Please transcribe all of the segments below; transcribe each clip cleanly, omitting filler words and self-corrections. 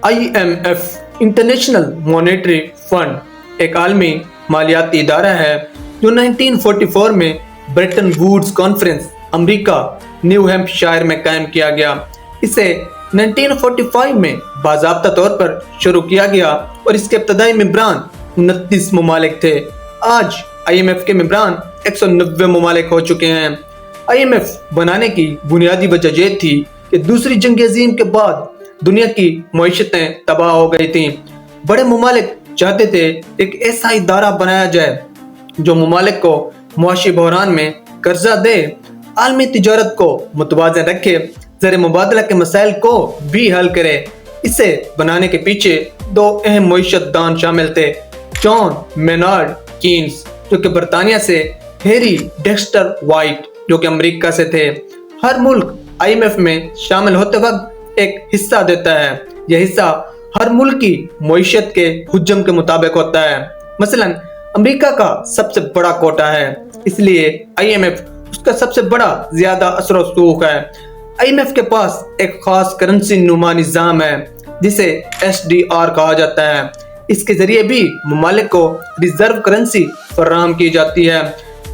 IMF international monetary fund एक आलमी मालियाती इदारा है जो 1944 में Bretton Woods conference America New Hampshire में कायम किया गया। इसे 1945 में बाज़ाब्ता तौर पर शुरू किया गया और इसके इब्तदाई मेंबरान 29 ममालिक थे। आज IMF के मेंबरान 190 ममालिक हो चुके हैं। IMF बनाने की बुनियादी वजह यह थी कि दूसरी जंग अज़ीम के बाद दुनिया की मईशतें तबाह हो गई थीं। बड़े ममालिक चाहते थे एक ऐसा इदारा बनाया जाए जो ममालिक को मुआशी बहरान में कर्जा दे, आलमी तिजारत को मुतवाज़न रखे, ज़र मुबादला के मसाइल को भी हल करे। इसे बनाने के पीछे दो अहम मईशतदान शामिल थे, जॉन मेनार्ड कीन्स जो कि बरतानिया से, हैरी डेक्स्टर वाइट जो कि अमेरिका से थे। हर मुल्क IMF में शामिल होते वक्त एक हिस्सा देता है। यह हिस्सा हर मुल्क की मईशत के हुज्जम के मुताबिक होता है। मसलन अमेरिका का सबसे बड़ा कोटा है, इसलिए IMF उसका सबसे बड़ा ज्यादा असर रसूख है। IMF के पास एक खास करेंसी नुमा निज़ाम है जिसे SDR कहा जाता है। इसके जरिए भी ममालिक को रिजर्व करेंसी फराहम की जाती है।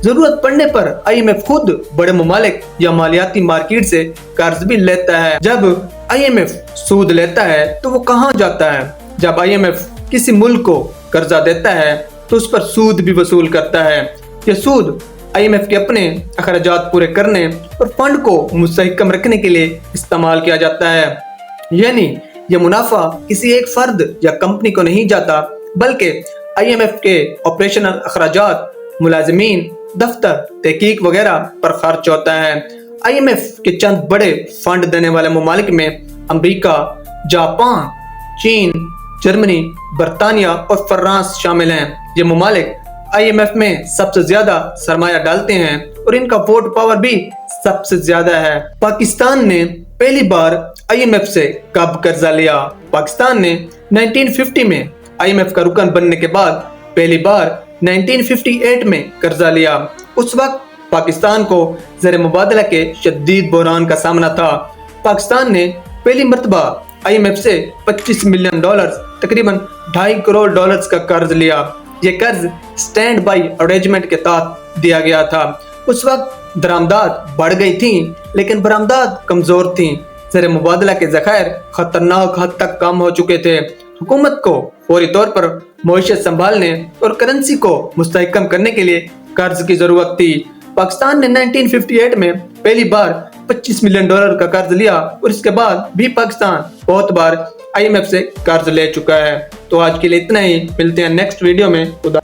जरूरत पड़ने पर IMF खुद बड़े ममालिक या मालियाती मार्केट से कर्ज भी लेता है। जब IMF सूद लेता है तो वो कहाँ जाता है? जब IMF किसी मुल्क को कर्जा देता है तो उस पर सूद भी वसूल करता है। यह सूद IMF के अपने अखराजात पूरे करने और फंड को मुस्तहकम रखने के लिए इस्तेमाल किया जाता है। यानी यह मुनाफा किसी एक फर्द या कंपनी को नहीं जाता, बल्कि IMF के ऑपरेशनल अखराजात, मुलाजिमीन, दफ्तर, तहकीक वगैरह पर खर्च होता है। IMF के चंद बड़े फंड देने वाले ममालिक में अमेरिका, जापान, चीन, जर्मनी, बरतानिया और फ्रांस शामिल हैं। ये ममालिक IMF में सबसे ज्यादा सरमाया डालते हैं और इनका वोट पावर भी सबसे ज्यादा है। पाकिस्तान ने पहली बार IMF से कब कर्जा लिया? पाकिस्तान ने 1950 में IMF का रुकन बनने के बाद पहली बार 1958 में कर्जा लिया। उस वक्त पाकिस्तान को ज़र मुबादला के शदीद बहरान का सामना था। पाकिस्तान ने पहली मर्तबा IMF से $25 मिलियन तकरीबन $2.5 करोड़ का कर्ज लिया। यह कर्ज स्टैंड बाई अरेंजमेंट के तहत दिया गया था। उस वक्त दरामदात बढ़ गई थी लेकिन बरामदात कमजोर थी। ज़र मुबादला के ज़खायर खतरनाक हद तक कम हो चुके थे। हुकूमत को फौरी तौर पर मईशत संभालने और करेंसी को मुस्तहकम करने के लिए कर्ज की जरूरत थी। पाकिस्तान ने 1958 में पहली बार $25 मिलियन का कर्ज लिया और इसके बाद भी पाकिस्तान बहुत बार IMF से कर्ज ले चुका है। तो आज के लिए इतना ही, मिलते हैं नेक्स्ट वीडियो में। खुदा।